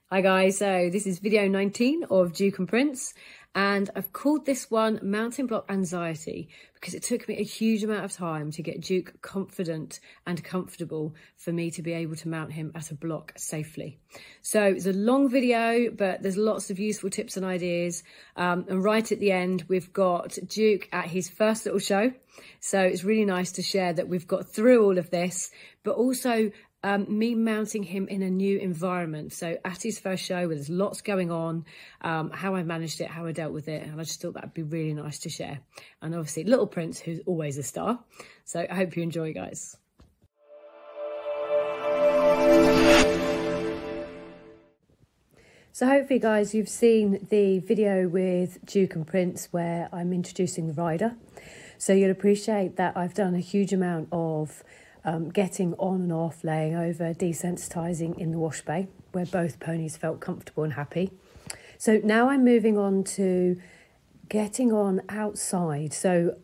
Hi guys, so this is video 19 of Duke and Prince, and I've called this one Mounting Block Anxiety because it took me a huge amount of time to get Duke confident and comfortable for me to be able to mount him at a block safely. So it's a long video, but there's lots of useful tips and ideas. And right at the end, we've got Duke at his first little show. So it's really nice to share that we've got through all of this, but also me mounting him in a new environment. So at his first show where there's lots going on, how I managed it, how I dealt with it. And I just thought that'd be really nice to share. And obviously Little Prince, who's always a star. So I hope you enjoy, guys. So hopefully, guys, you've seen the video with Duke and Prince where I'm introducing the rider. So you'll appreciate that I've done a huge amount of getting on and off, laying over, desensitising in the wash bay where both ponies felt comfortable and happy. So now I'm moving on to getting on outside, so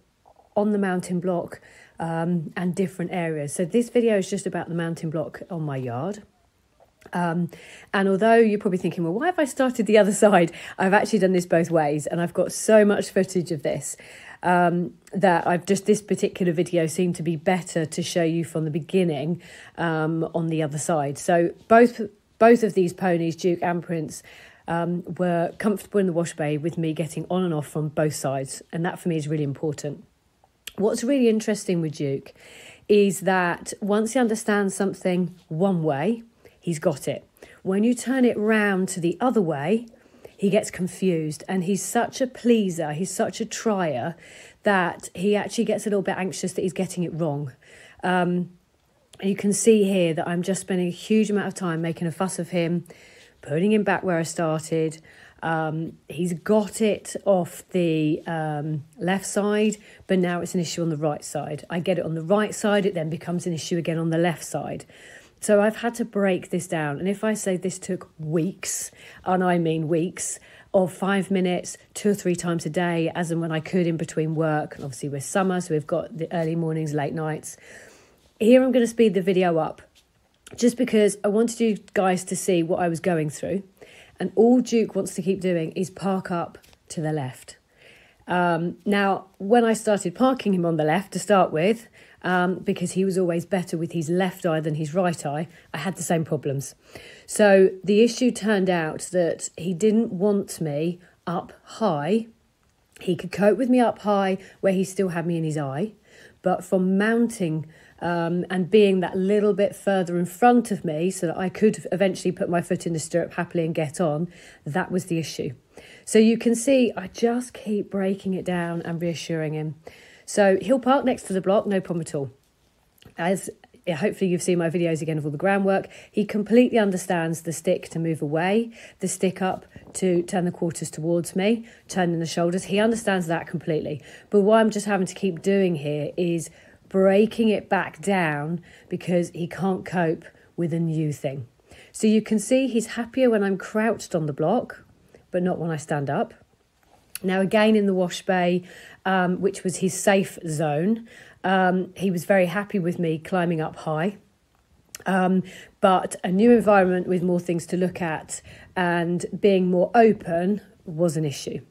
on the mounting block and different areas. So this video is just about the mounting block on my yard. And although you're probably thinking, well, why have I started the other side? I've actually done this both ways, and I've got so much footage of this that this particular video seemed to be better to show you from the beginning on the other side. So both of these ponies, Duke and Prince, were comfortable in the wash bay with me getting on and off from both sides. And that for me is really important. What's really interesting with Duke is that once he understands something one way, he's got it. When you turn it round to the other way, he gets confused, and he's such a pleaser, he's such a trier, that he actually gets a little bit anxious that he's getting it wrong. You can see here that I'm just spending a huge amount of time making a fuss of him, putting him back where I started. He's got it off the left side, but now it's an issue on the right side. I get it on the right side, it then becomes an issue again on the left side. So I've had to break this down. And if I say this took weeks, and I mean weeks, of 5 minutes, 2 or 3 times a day, as and when I could in between work. And obviously we're summer, so we've got the early mornings, late nights. Here I'm going to speed the video up just because I wanted you guys to see what I was going through. And all Duke wants to keep doing is park up to the left. Now, when I started parking him on the left to start with, because he was always better with his left eye than his right eye, I had the same problems. So the issue turned out that he didn't want me up high. He could cope with me up high where he still had me in his eye, but from mounting and being that little bit further in front of me so that I could eventually put my foot in the stirrup happily and get on, that was the issue. So you can see I just keep breaking it down and reassuring him. So he'll park next to the block, no problem at all. As hopefully you've seen my videos again of all the groundwork, he completely understands the stick to move away, the stick up to turn the quarters towards me, turning the shoulders. He understands that completely. But what I'm just having to keep doing here is breaking it back down because he can't cope with a new thing. So you can see he's happier when I'm crouched on the block, but not when I stand up. Now, again, in the wash bay, which was his safe zone, he was very happy with me climbing up high. But a new environment with more things to look at and being more open was an issue.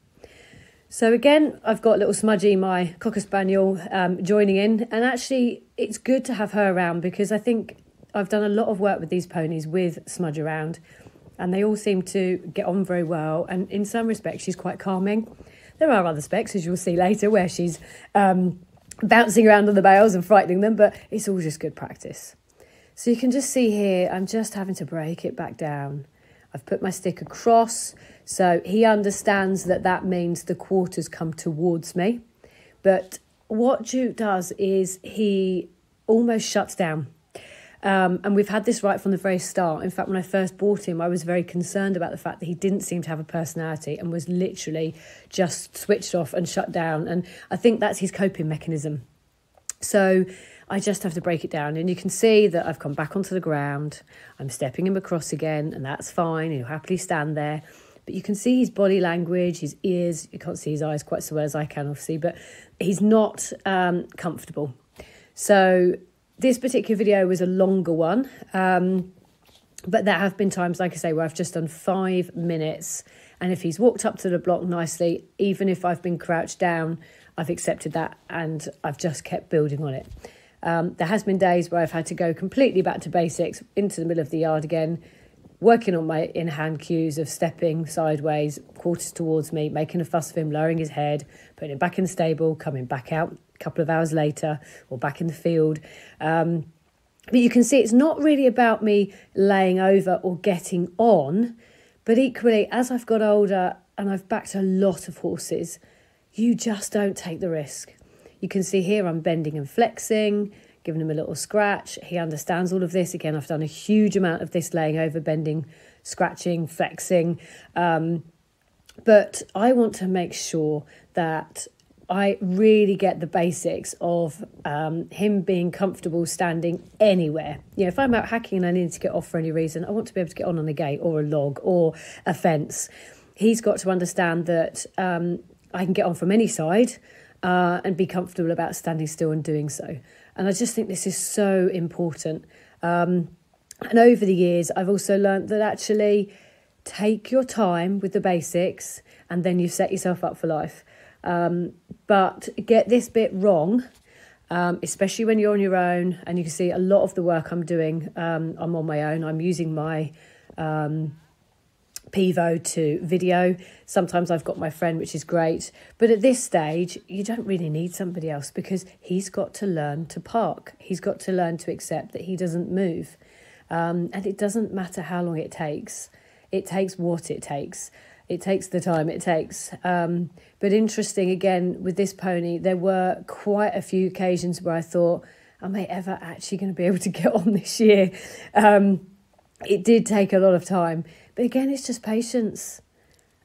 So again, I've got little Smudgy, my Cocker Spaniel, joining in. And actually, it's good to have her around because I think I've done a lot of work with these ponies with Smudge around. And they all seem to get on very well. And in some respects, she's quite calming. There are other specs, as you'll see later, where she's bouncing around on the bales and frightening them. But it's all just good practice. So you can just see here, I'm just having to break it back down. I've put my stick across. So he understands that that means the quarters come towards me. But what Duke does is he almost shuts down. And we've had this right from the very start. In fact, when I first bought him, I was very concerned about the fact that he didn't seem to have a personality and was literally just switched off and shut down. And I think that's his coping mechanism. So I just have to break it down. And you can see that I've come back onto the ground. I'm stepping him across again, and that's fine. He'll happily stand there. But you can see his body language, his ears. You can't see his eyes quite so well as I can, obviously, but he's not comfortable. So this particular video was a longer one. But there have been times, like I say, where I've just done 5 minutes. And if he's walked up to the block nicely, even if I've been crouched down, I've accepted that and I've just kept building on it. There has been days where I've had to go completely back to basics, into the middle of the yard again, working on my in-hand cues of stepping sideways, quarters towards me, making a fuss of him, lowering his head, putting him back in the stable, coming back out a couple of hours later, or back in the field. But you can see it's not really about me laying over or getting on, but equally, as I've got older and I've backed a lot of horses, you just don't take the risk. You can see here I'm bending and flexing, giving him a little scratch. He understands all of this. Again, I've done a huge amount of this laying over, bending, scratching, flexing. But I want to make sure that I really get the basics of him being comfortable standing anywhere. You know, if I'm out hacking and I need to get off for any reason, I want to be able to get on a gate or a log or a fence. He's got to understand that I can get on from any side and be comfortable about standing still and doing so. And I just think this is so important. And over the years, I've also learned that actually take your time with the basics and then you set yourself up for life. But get this bit wrong, especially when you're on your own, and you can see a lot of the work I'm doing, I'm on my own. I'm using my Pivo to video. Sometimes I've got my friend, which is great. But at this stage, you don't really need somebody else because he's got to learn to park. He's got to learn to accept that he doesn't move. And it doesn't matter how long it takes. It takes what it takes. It takes the time it takes. But interesting, again, with this pony, there were quite a few occasions where I thought, am I ever actually going to be able to get on this year? It did take a lot of time. But again, it's just patience.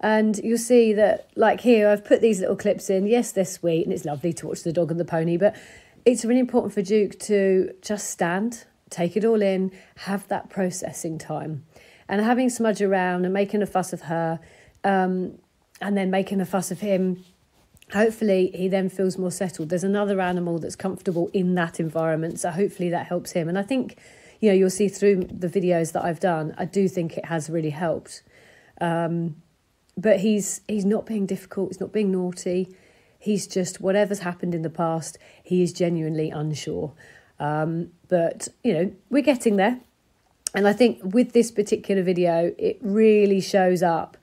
And you'll see that, like here, I've put these little clips in. Yes, they're sweet and it's lovely to watch the dog and the pony, but it's really important for Duke to just stand, take it all in, have that processing time. And having Smudge around and making a fuss of her, and then making a fuss of him, hopefully he then feels more settled. There's another animal that's comfortable in that environment, so hopefully that helps him. And I think, you know, you'll see through the videos that I've done, I do think it has really helped. But he's not being difficult, he's not being naughty. He's just, whatever's happened in the past, he is genuinely unsure. But, you know, we're getting there. And I think with this particular video, it really shows up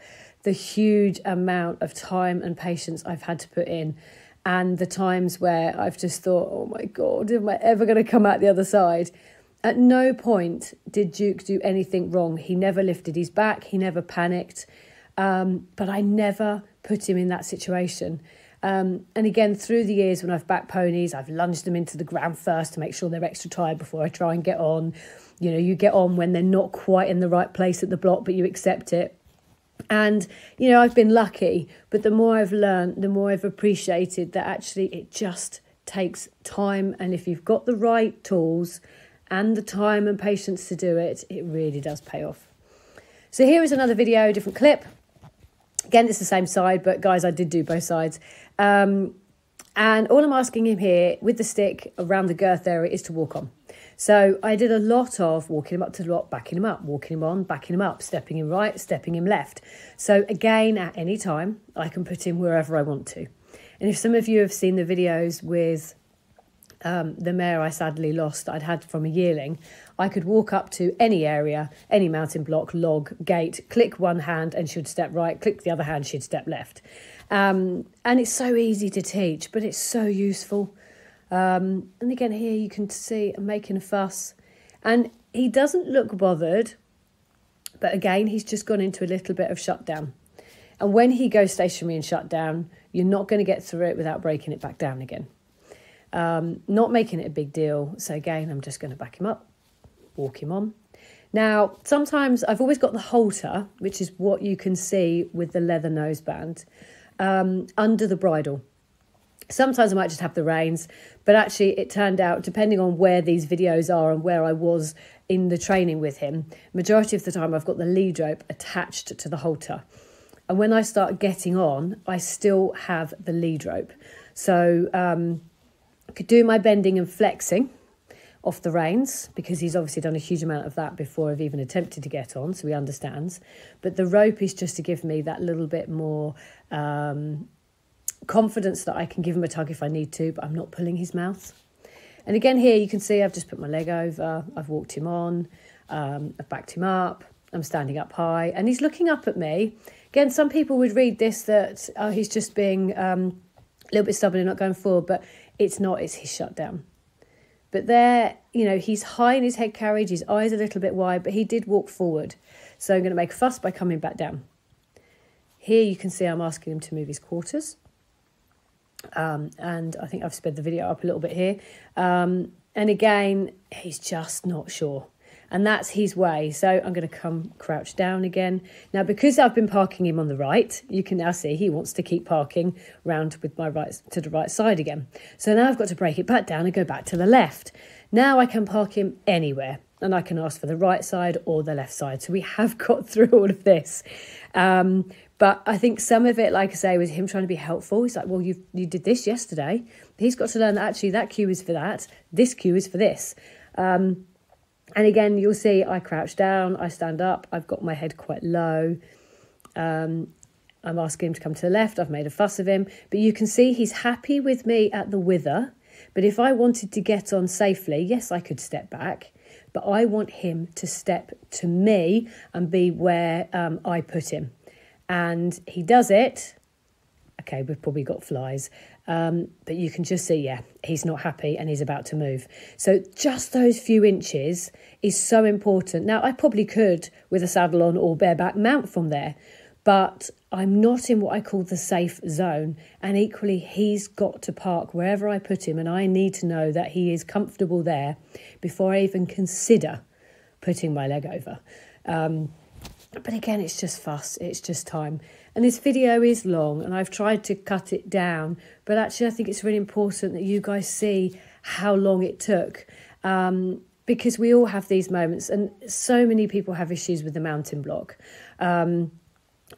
the huge amount of time and patience I've had to put in, and the times where I've just thought, oh my God, am I ever going to come out the other side? At no point did Duke do anything wrong. He never lifted his back. He never panicked. But I never put him in that situation. And again, through the years when I've backed ponies, I've lunged them into the ground first to make sure they're extra tired before I try and get on. You know, you get on when they're not quite in the right place at the block, but you accept it. And, you know, I've been lucky, but the more I've learned, the more I've appreciated that actually it just takes time. And if you've got the right tools and the time and patience to do it, it really does pay off. So here is another video, different clip. Again, it's the same side, but guys, I did do both sides. And all I'm asking him here with the stick around the girth area is to walk on. So I did a lot of walking him up to the block, backing him up, walking him on, backing him up, stepping him right, stepping him left. So again, at any time, I can put him wherever I want to. And if some of you have seen the videos with the mare I sadly lost that I'd had from a yearling, I could walk up to any area, any mountain block, log, gate, click one hand and she'd step right, click the other hand, she'd step left. And it's so easy to teach, but it's so useful. And again, here you can see I'm making a fuss. And he doesn't look bothered, but again, he's just gone into a little bit of shutdown. And when he goes stationary and shut down, you're not going to get through it without breaking it back down again. Not making it a big deal. So again, I'm just going to back him up, walk him on. Now, sometimes I've always got the halter, which is what you can see with the leather noseband, under the bridle. Sometimes I might just have the reins, but actually it turned out, depending on where these videos are and where I was in the training with him, majority of the time I've got the lead rope attached to the halter. And when I start getting on, I still have the lead rope. So I could do my bending and flexing off the reins, because he's obviously done a huge amount of that before I've even attempted to get on, so he understands. But the rope is just to give me that little bit more confidence that I can give him a tug if I need to, but I'm not pulling his mouth. And again here you can see I've just put my leg over, I've walked him on, I've backed him up, I'm standing up high, and he's looking up at me. Again, some people would read this that he's just being a little bit stubborn and not going forward, but it's not, it's his shutdown. But there, he's high in his head carriage, his eyes a little bit wide, but he did walk forward. So I'm going to make a fuss by coming back down. Here you can see I'm asking him to move his quarters. And I think I've sped the video up a little bit here. And again, he's just not sure. And that's his way. So I'm going to come crouch down again. Now, because I've been parking him on the right, you can now see he wants to keep parking round with my right to the right side again. So now I've got to break it back down and go back to the left. Now I can park him anywhere, and I can ask for the right side or the left side. So we have got through all of this. But I think some of it, like I say, was him trying to be helpful. He's like, well, you did this yesterday. He's got to learn that actually that cue is for that. This cue is for this. And again, you'll see I crouch down, I stand up, I've got my head quite low. I'm asking him to come to the left. I've made a fuss of him. But you can see he's happy with me at the wither. But if I wanted to get on safely, yes, I could step back. But I want him to step to me and be where I put him. And he does it. Okay, we've probably got flies. But you can just see, yeah, he's not happy and he's about to move. So just those few inches is so important. Now, I probably could, with a saddle on or bareback, mount from there. But I'm not in what I call the safe zone. And equally, he's got to park wherever I put him. And I need to know that he is comfortable there before I even consider putting my leg over. But again, it's just fuss. It's just time. And this video is long and I've tried to cut it down. But actually, I think it's really important that you guys see how long it took. Because we all have these moments. And so many people have issues with the mounting block. And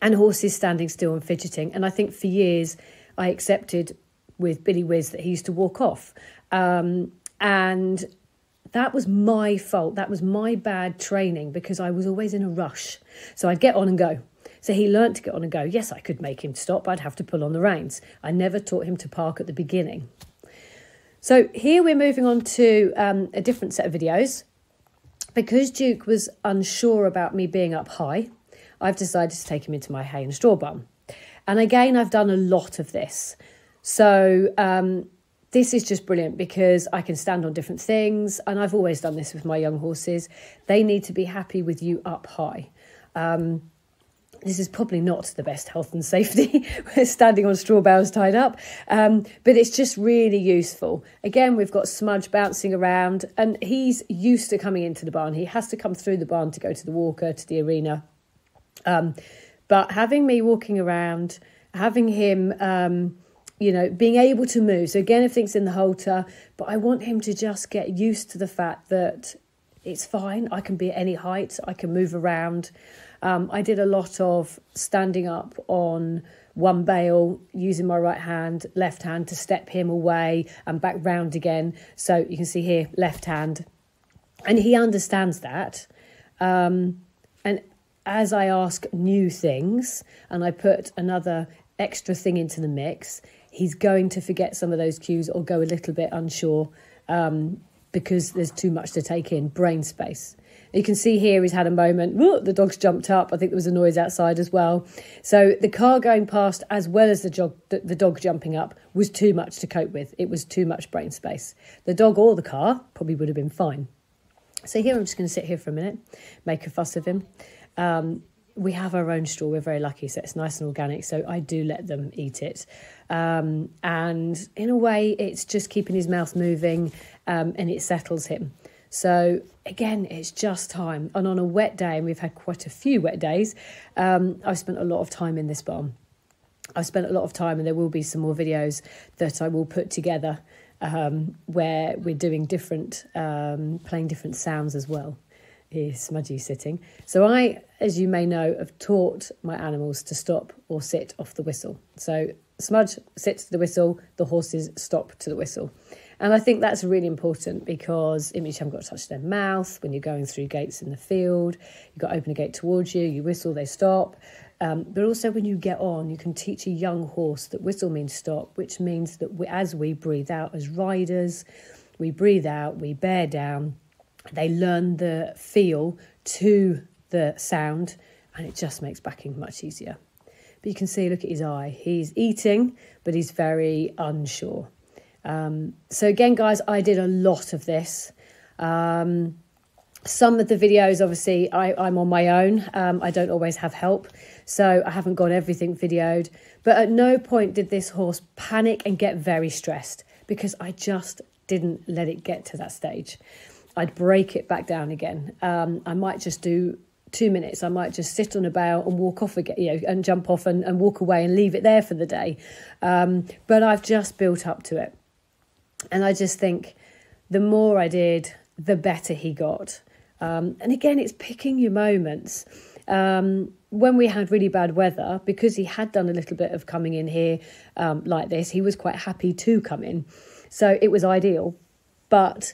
horses standing still and fidgeting. And I think for years I accepted with Billy Whiz that he used to walk off. And that was my fault. That was my bad training because I was always in a rush. So I'd get on and go. So he learnt to get on and go. Yes, I could make him stop. I'd have to pull on the reins. I never taught him to park at the beginning. So here we're moving on to a different set of videos. Because Duke was unsure about me being up high, I've decided to take him into my hay and straw barn. And again, I've done a lot of this. So this is just brilliant because I can stand on different things. And I've always done this with my young horses. They need to be happy with you up high. This is probably not the best health and safety. We're standing on straw bales tied up. But it's just really useful. Again, we've got Smudge bouncing around. And he's used to coming into the barn. He has to come through the barn to go to the walker, to the arena. But having me walking around, having him, being able to move. So again, everything's in the halter, but I want him to just get used to the fact that it's fine. I can be at any height. I can move around. I did a lot of standing up on one bale, using my right hand, left hand to step him away and back round again. So you can see here, left hand. And he understands that. And as I ask new things and I put another extra thing into the mix, he's going to forget some of those cues or go a little bit unsure because there's too much to take in, brain space. You can see here he's had a moment. Whoa, the dog's jumped up. I think there was a noise outside as well. So the car going past as well as the dog jumping up was too much to cope with. It was too much brain space. The dog or the car probably would have been fine. So here I'm just going to sit here for a minute, make a fuss of him. We have our own straw. We're very lucky, so it's nice and organic. So I do let them eat it. And in a way, it's just keeping his mouth moving and it settles him. So again, it's just time. And on a wet day, and we've had quite a few wet days, I've spent a lot of time in this barn. I've spent a lot of time, and there will be some more videos that I will put together where we're doing different, playing different sounds as well. Here's Smudgy sitting. So I, as you may know, have taught my animals to stop or sit off the whistle. So Smudge sits to the whistle, the horses stop to the whistle. And I think that's really important because it means you haven't got to touch their mouth when you're going through gates in the field. You've got to open a gate towards you, you whistle, they stop. But also when you get on, you can teach a young horse that whistle means stop, which means that as we breathe out as riders, we breathe out, we bear down, they learn the feel to the sound, and it just makes backing much easier. But you can see, look at his eye. He's eating, but he's very unsure. So again, guys, I did a lot of this. Some of the videos, obviously, I'm on my own. I don't always have help, so I haven't got everything videoed. But at no point did this horse panic and get very stressed, because I just didn't let it get to that stage. I'd break it back down again. I might just do 2 minutes. I might just sit on a bough and walk off again, and jump off and walk away and leave it there for the day. But I've just built up to it. And I just think the more I did, the better he got. And again, it's picking your moments. When we had really bad weather, because he had done a little bit of coming in here like this, he was quite happy to come in. So it was ideal. But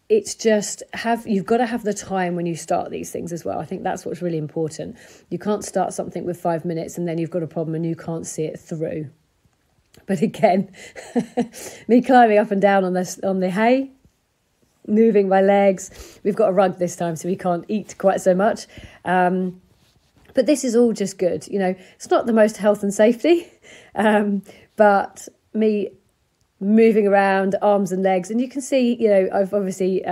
it's just you've got to have the time when you start these things as well. I think that's what's really important. You can't start something with 5 minutes and then you've got a problem and you can't see it through. But again, me climbing up and down on the hay, moving my legs. We've got a rug this time, so we can't eat quite so much. But this is all just good. It's not the most health and safety, but me moving around, arms and legs. And you can see, I've obviously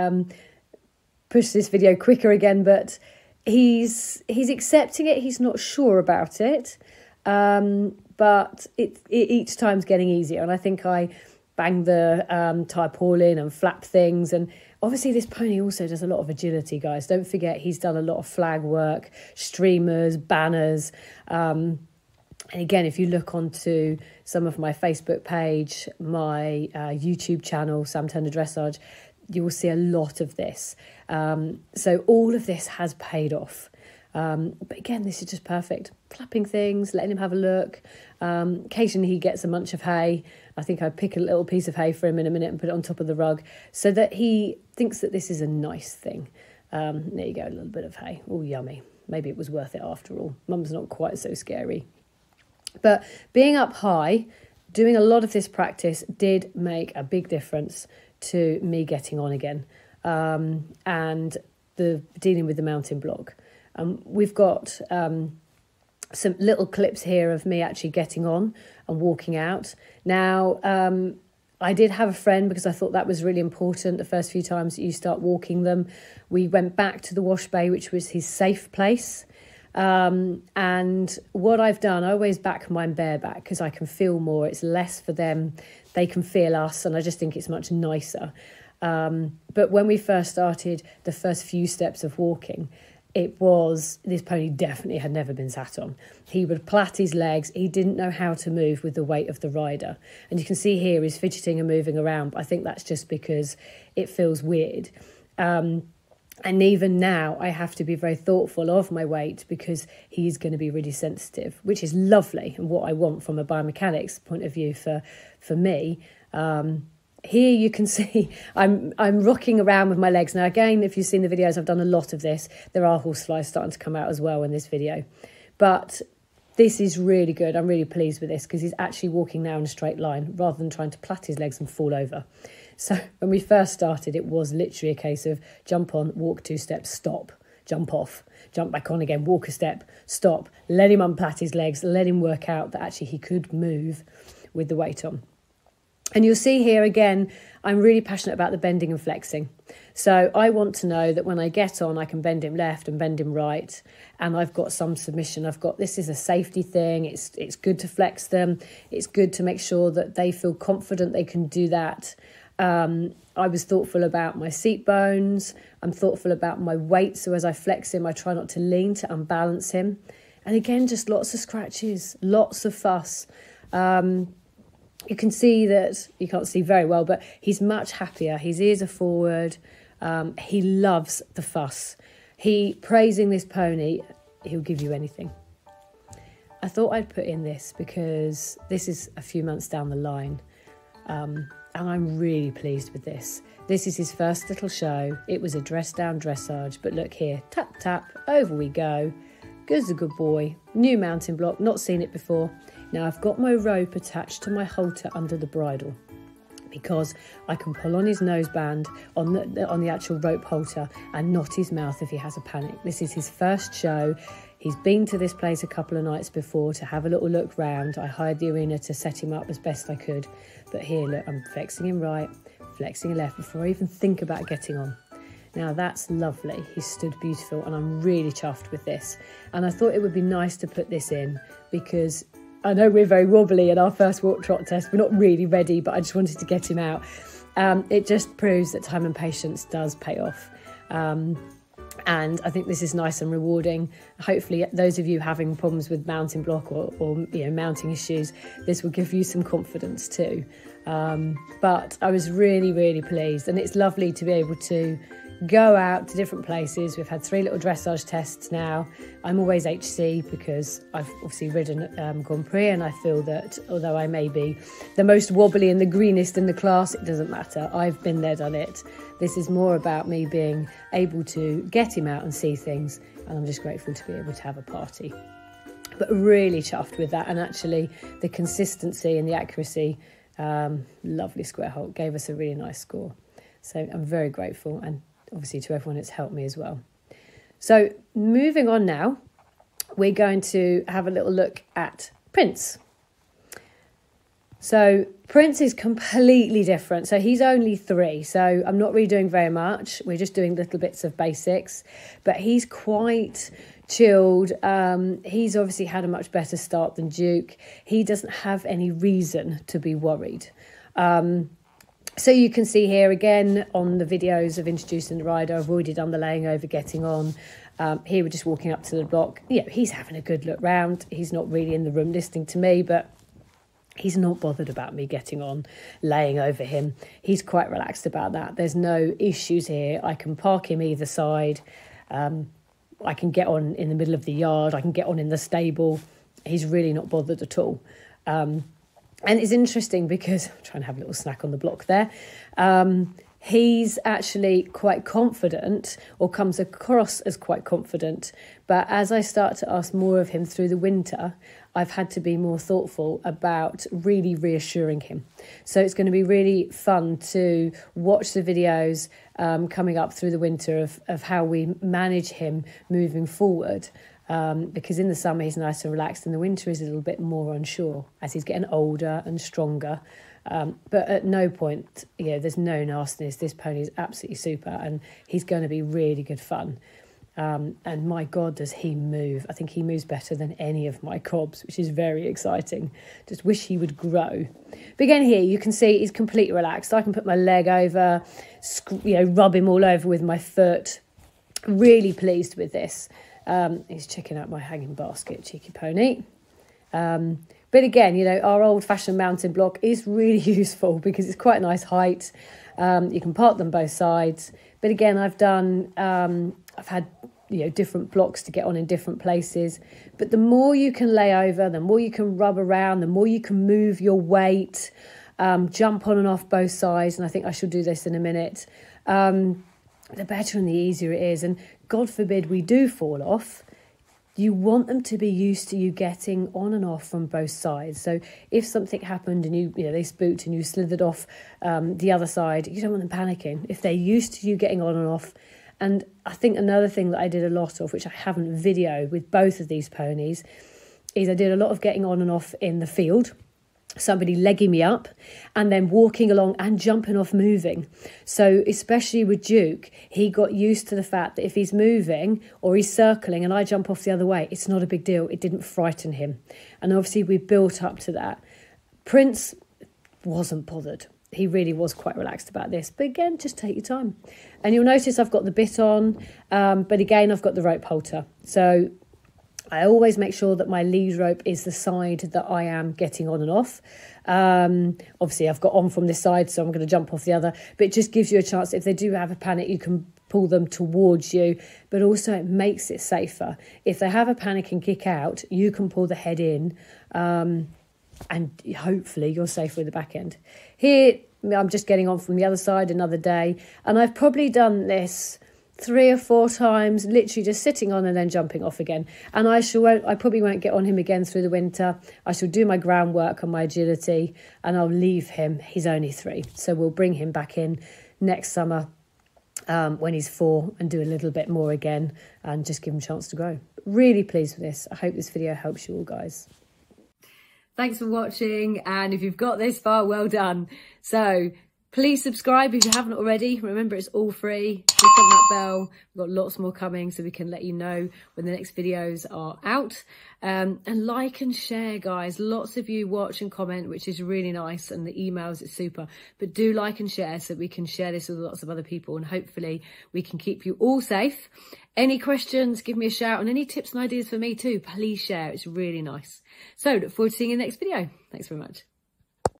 pushed this video quicker again, but he's accepting it. He's not sure about it. But it each time's getting easier. And I think I bang the tarpaulin and flap things. And obviously this pony also does a lot of agility, guys. Don't forget, he's done a lot of flag work, streamers, banners. And again, if you look onto some of my Facebook page, my YouTube channel, Sam Turner Dressage, you will see a lot of this. So all of this has paid off. But again, this is just perfect. Flapping things, letting him have a look. Occasionally he gets a munch of hay. I think I pick a little piece of hay for him in a minute and put it on top of the rug so that he thinks that this is a nice thing. There you go, a little bit of hay. Oh, yummy. Maybe it was worth it after all. Mum's not quite so scary. But being up high, doing a lot of this practice did make a big difference to me getting on again, and dealing with the mountain block. We've got some little clips here of me actually getting on and walking out. Now, I did have a friend because I thought that was really important. The first few times that you start walking them, we went back to the wash bay, which was his safe place. And what I've done, I always back mine bareback because I can feel more. It's less for them. They can feel us. And I just think it's much nicer. But when we first started the first few steps of walking, this pony definitely had never been sat on. He would plait his legs. He didn't know how to move with the weight of the rider. And you can see here he's fidgeting and moving around. But I think that's just because it feels weird. And even now I have to be very thoughtful of my weight because he's going to be really sensitive, which is lovely and what I want from a biomechanics point of view for me. Here you can see I'm rocking around with my legs. Now, again, if you've seen the videos, I've done a lot of this. There are horseflies starting to come out as well in this video. But this is really good. I'm really pleased with this because he's actually walking now in a straight line rather than trying to plait his legs and fall over. So when we first started, it was literally a case of jump on, walk 2 steps, stop, jump off, jump back on again, walk a step, stop, let him unplait his legs, let him work out that actually he could move with the weight on. And you'll see here again, I'm really passionate about the bending and flexing. So I want to know that when I get on, I can bend him left and bend him right. And I've got some submission. This is a safety thing. It's good to flex them. It's good to make sure that they feel confident they can do that. I was thoughtful about my seat bones. I'm thoughtful about my weight. So as I flex him, I try not to lean to unbalance him. And again, just lots of scratches, lots of fuss. You can see that, you can't see very well, but he's much happier. His ears are forward. He loves the fuss. Praising this pony, he'll give you anything. I thought I'd put in this because this is a few months down the line. and I'm really pleased with this. This is his first little show. It was a dress down dressage, but look here, tap, tap, over we go. Good's a good boy. New mounting block, not seen it before. Now I've got my rope attached to my halter under the bridle because I can pull on his noseband on the actual rope halter and not his mouth if he has a panic. This is his first show. He's been to this place a couple of nights before to have a little look round. I hired the arena to set him up as best I could. But here, look, I'm flexing him right, flexing him left before I even think about getting on. Now that's lovely. He stood beautiful and I'm really chuffed with this. And I thought it would be nice to put this in because I know we're very wobbly in our first walk trot test. We're not really ready, but I just wanted to get him out. It just proves that time and patience does pay off. And I think this is nice and rewarding. Hopefully those of you having problems with mounting block or mounting issues, this will give you some confidence too. But I was really, really pleased, and it's lovely to be able to go out to different places. We've had 3 little dressage tests now. I'm always HC because I've obviously ridden Grand Prix, and I feel that although I may be the most wobbly and the greenest in the class, it doesn't matter. I've been there, done it. This is more about me being able to get him out and see things, and I'm just grateful to be able to have a party. But really chuffed with that, and actually the consistency and the accuracy, lovely square halt, gave us a really nice score. So I'm very grateful, and obviously to everyone that's helped me as well. So moving on now, we're going to have a little look at Prince. So Prince is completely different. So he's only 3, so I'm not really doing very much. We're just doing little bits of basics, but he's quite chilled. He's obviously had a much better start than Duke. He doesn't have any reason to be worried. So you can see here again on the videos of introducing the rider, I've already done the laying over, getting on. Here we're just walking up to the block. Yeah, he's having a good look round. He's not really in the room listening to me, but he's not bothered about me getting on, laying over him. He's quite relaxed about that. There's no issues here. I can park him either side. I can get on in the middle of the yard. I can get on in the stable. He's really not bothered at all. And it's interesting because I'm trying to have a little snack on the block there. He's actually quite confident, or comes across as quite confident. But as I start to ask more of him through the winter, I've had to be more thoughtful about really reassuring him. So it's going to be really fun to watch the videos coming up through the winter of how we manage him moving forward. Because in the summer he's nice and relaxed, and the winter is a little bit more unsure as he's getting older and stronger. But at no point, there's no nastiness. This pony is absolutely super, and he's going to be really good fun. And my God, does he move. I think he moves better than any of my cobs, which is very exciting. Just wish he would grow. But again, here you can see he's completely relaxed. I can put my leg over, rub him all over with my foot. Really pleased with this. He's checking out my hanging basket, cheeky pony. But again, our old-fashioned mounting block is really useful because it's quite a nice height. You can park them both sides. But again, I've had different blocks to get on in different places. But the more you can lay over, the more you can rub around, the more you can move your weight, jump on and off both sides. And I think I shall do this in a minute. The better and the easier it is. And God forbid we do fall off. You want them to be used to you getting on and off from both sides. So if something happened and they spooked and you slithered off the other side, you don't want them panicking. If they're used to you getting on and off. And I think another thing that I did a lot of, which I haven't videoed with both of these ponies, is I did a lot of getting on and off in the field. Somebody legging me up and then walking along and jumping off moving. So especially with Duke, he got used to the fact that if he's moving or he's circling and I jump off the other way, it's not a big deal. It didn't frighten him. And obviously we built up to that. Prince wasn't bothered. He really was quite relaxed about this. But again, just take your time. And you'll notice I've got the bit on, but again, I've got the rope halter. So I always make sure that my lead rope is the side that I am getting on and off. Obviously, I've got on from this side, so I'm going to jump off the other. But it just gives you a chance. If they do have a panic, you can pull them towards you. But also, it makes it safer. If they have a panic and kick out, you can pull the head in. And hopefully, you're safe with the back end. Here, I'm just getting on from the other side another day. And I've probably done this 3 or 4 times, literally just sitting on and then jumping off again. And I probably won't get on him again through the winter. I shall do my groundwork on my agility and I'll leave him. He's only 3. So we'll bring him back in next summer when he's 4 and do a little bit more again and just give him a chance to grow. Really pleased with this. I hope this video helps you all, guys. Thanks for watching, and if you've got this far, well done. So please subscribe if you haven't already. Remember, it's all free. Click on that bell. We've got lots more coming so we can let you know when the next videos are out. And like and share, guys. Lots of you watch and comment, which is really nice, and the emails, it's super. But do like and share so we can share this with lots of other people, and hopefully we can keep you all safe. Any questions, give me a shout, and any tips and ideas for me too, please share. It's really nice. So look forward to seeing you in the next video. Thanks very much.